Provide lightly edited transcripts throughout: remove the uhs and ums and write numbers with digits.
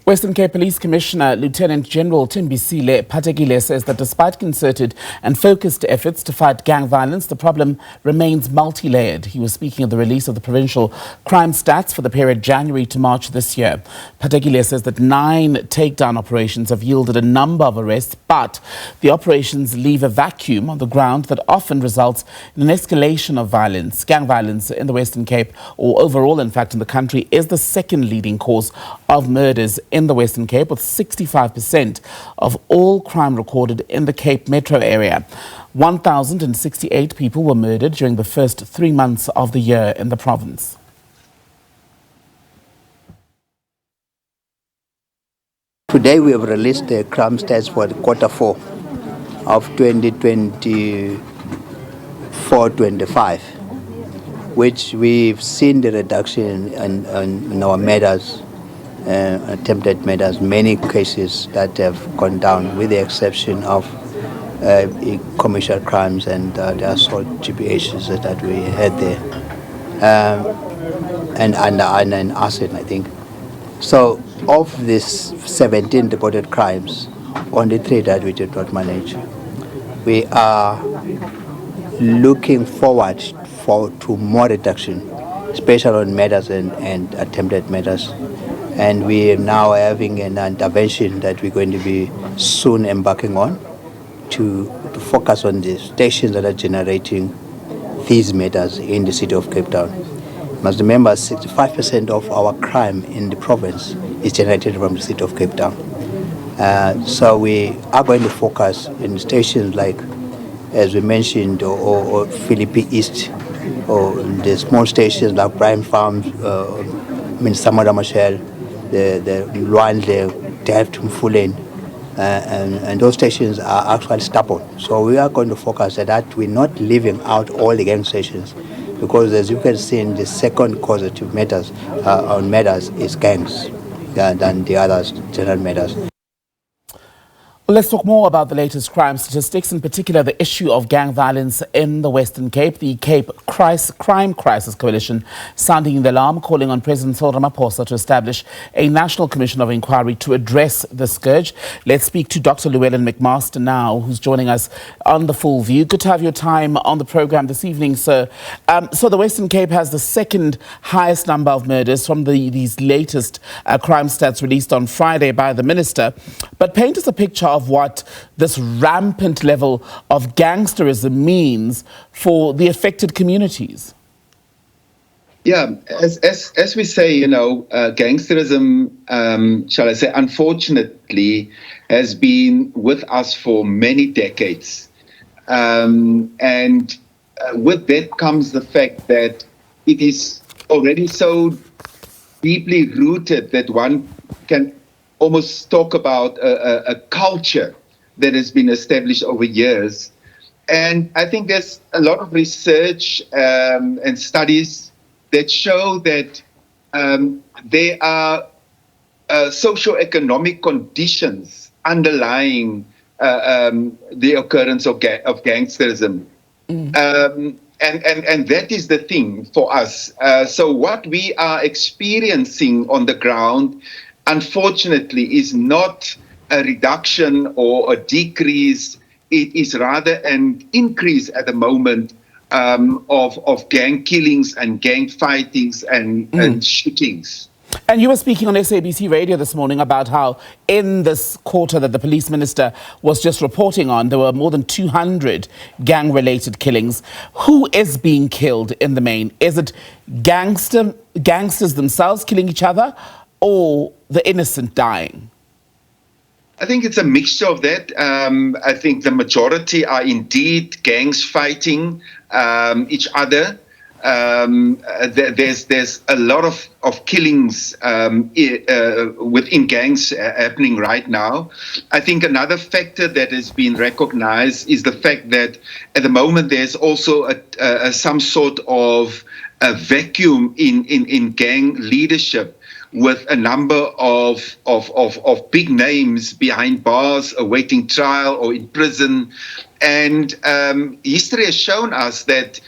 Western Cape Police Commissioner Lieutenant General Thembisile Patekile says that despite concerted and focused efforts to fight gang violence, the problem remains multi-layered. He was speaking at the release of the provincial crime stats for the period January to March this year. Patekile says that 9 takedown operations have yielded a number of arrests, but the operations leave a vacuum on the ground that often results in an escalation of violence. Gang violence in the Western Cape, or overall in fact in the country, is the second leading cause of murders in the Western Cape, with 65% of all crime recorded in the Cape metro area. 1,068 people were murdered during the first 3 months of the year in the province. Today we have released the crime stats for the Q4 of 2024-25, which we've seen the reduction in our murders. Attempted murders, many cases that have gone down, with the exception of commercial crimes and the assault GPHs that we had there, and arson, I think. So, of these 17 reported crimes, only 3 that we did not manage. We are looking forward to more reduction, especially on murders and attempted murders. And we are now having an intervention that we're going to be soon embarking on to focus on the stations that are generating these matters in the city of Cape Town. You must remember, 65% of our crime in the province is generated from the city of Cape Town. So we are going to focus in stations like, as we mentioned, or Philippi East, or the small stations like Prime Farms, Samara Machel, the Luandle, Delft, Mfuleni, and those stations are actually stubborn. So we are going to focus on that. We're not leaving out all the gang stations, because as you can see, in the second causative matters on matters is gangs than the others general matters. Well, let's talk more about the latest crime statistics, in particular the issue of gang violence in the Western Cape. The Cape Crime Crisis Coalition sounding the alarm, calling on President Cyril Ramaphosa to establish a national commission of inquiry to address the scourge. Let's speak to Dr. Llewellyn MacMaster now, who's joining us on The Full View. Good to have your time on the program this evening, sir. So the Western Cape has the second highest number of murders from these latest crime stats released on Friday by the minister. But paint us a picture of what this rampant level of gangsterism means for the affected communities. Yeah, as we say, gangsterism, shall I say, unfortunately, has been with us for many decades. And with that comes the fact that it is already so deeply rooted that one can almost talk about a culture that has been established over years. And I think there's a lot of research and studies that show that there are socio-economic conditions underlying the occurrence of gangsterism. And that is the thing for us. So what we are experiencing on the ground, unfortunately, is not a reduction or a decrease. It is rather an increase at the moment of gang killings and gang fightings and shootings. And you were speaking on SABC radio this morning about how in this quarter that the police minister was just reporting on, there were more than 200 gang-related killings. Who is being killed in the main? Is it gangsters themselves killing each other, or the innocent dying? I think it's a mixture of that. I think the majority are indeed gangs fighting each other. There's a lot of killings within gangs happening right now. I think another factor that has been recognized is the fact that at the moment there's also some sort of a vacuum in gang leadership, with a number of big names behind bars awaiting trial or in prison. And history has shown us that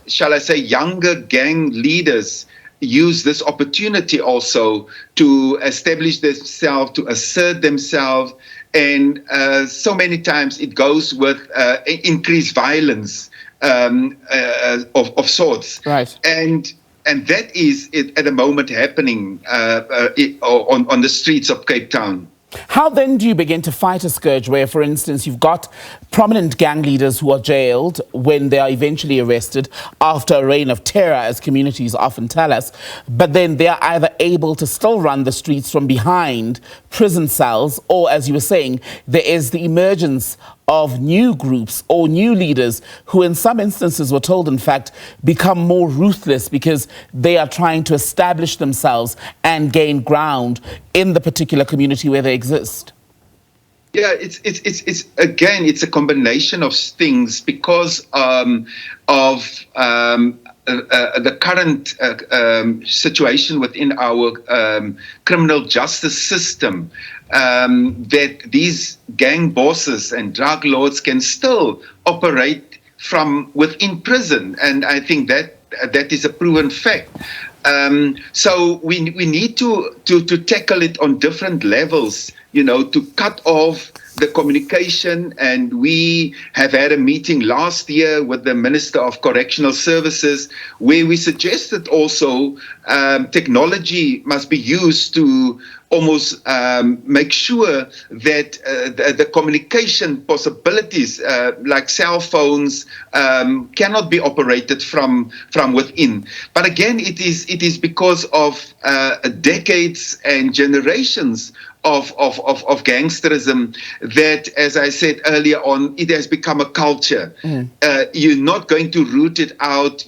shall I say, younger gang leaders use this opportunity also to establish themselves, to assert themselves. And so many times it goes with increased violence of sorts. Right. And that is at the moment happening on the streets of Cape Town. How then do you begin to fight a scourge where, for instance, you've got prominent gang leaders who are jailed when they are eventually arrested after a reign of terror, as communities often tell us, but then they are either able to still run the streets from behind prison cells, or, as you were saying, there is the emergence of new groups or new leaders who in some instances were told, in fact, become more ruthless because they are trying to establish themselves and gain ground in the particular community where they exist? Yeah, it's again, it's a combination of things because of the current situation within our criminal justice system, that these gang bosses and drug lords can still operate from within prison, and I think that is a proven fact. So we need to tackle it on different levels, to cut off the communication. And we have had a meeting last year with the Minister of Correctional Services where we suggested also technology must be used to almost make sure that the communication possibilities like cell phones cannot be operated from within. But again, it is because of decades and generations of gangsterism that, as I said earlier on, it has become a culture. You're not going to root it out,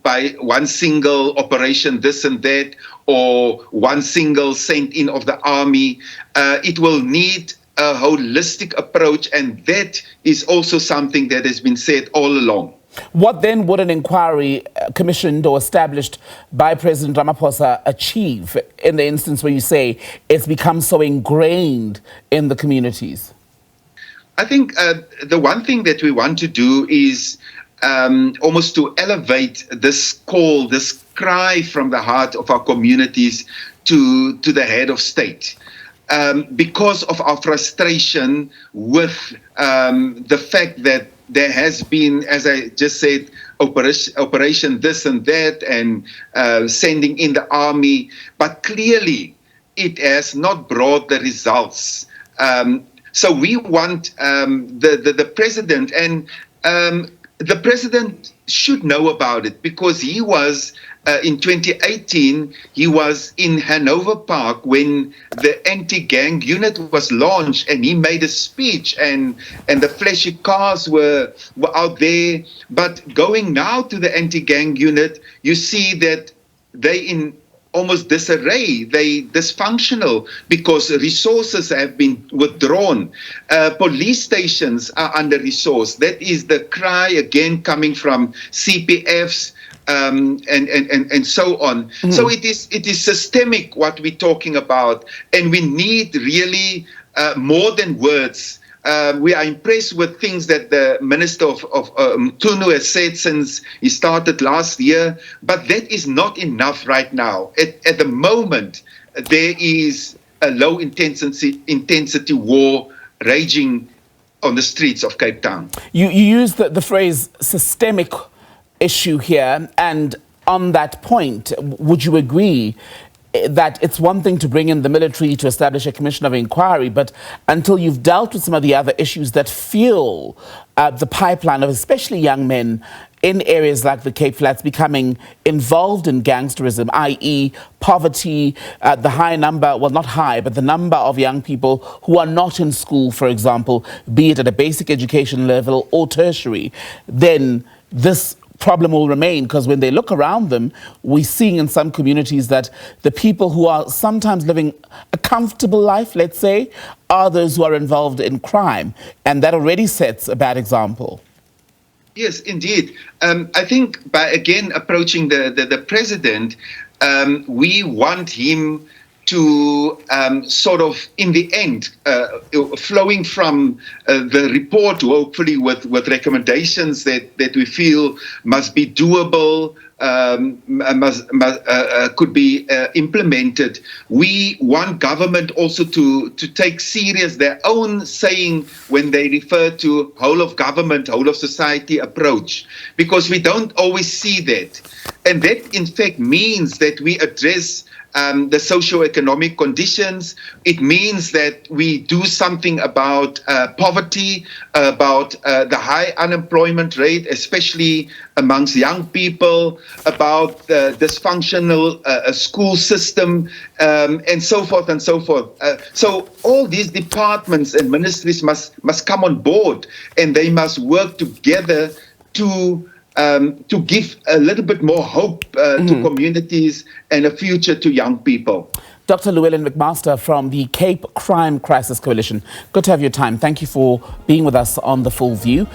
by one single operation, this and that, or one single sent in of the army. It will need a holistic approach, and that is also something that has been said all along. What then would an inquiry commissioned or established by President Ramaphosa achieve in the instance where you say it's become so ingrained in the communities? I think the one thing that we want to do is almost to elevate this call, this cry from the heart of our communities to the head of state. Because of our frustration with the fact that there has been, as I just said, operation this and that, and sending in the army, but clearly it has not brought the results. So we want the president, and the president should know about it, because he was in 2018, he was in Hanover Park when the anti-gang unit was launched, and he made a speech, and the flashy cars were out there. But going now to the anti-gang unit, you see that they in almost disarray, they dysfunctional because resources have been withdrawn. Police stations are under-resourced. That is the cry again coming from CPFs, and so on. So it is systemic what we're talking about, and we need really more than words. We are impressed with things that the Minister of Tunu has said since he started last year, but that is not enough right now. At the moment, there is a low intensity war raging on the streets of Cape Town. You used the phrase systemic issue here, and on that point, would you agree that it's one thing to bring in the military to establish a commission of inquiry, but until you've dealt with some of the other issues that fuel the pipeline of especially young men in areas like the Cape Flats becoming involved in gangsterism, i.e. poverty, the high number, well, not high, but the number of young people who are not in school, for example, be it at a basic education level or tertiary, then this problem will remain, because when they look around them, we're seeing in some communities that the people who are sometimes living a comfortable life, let's say, are those who are involved in crime. And that already sets a bad example. Yes, indeed. I think by, again, approaching the president, we want him to sort of, in the end, flowing from the report, hopefully with recommendations that we feel must be doable, could be implemented. We want government also to take serious their own saying when they refer to whole of government, whole of society approach, because we don't always see that. And that, in fact, means that we address the socio-economic conditions. It means that we do something about poverty, about the high unemployment rate, especially amongst young people, about the dysfunctional school system, and so forth and so forth. So all these departments and ministries must come on board, and they must work together to give a little bit more hope to communities and a future to young people. Dr. Llewellyn MacMaster from the Cape Crime Crisis Coalition, good to have your time. Thank you for being with us on The Full View.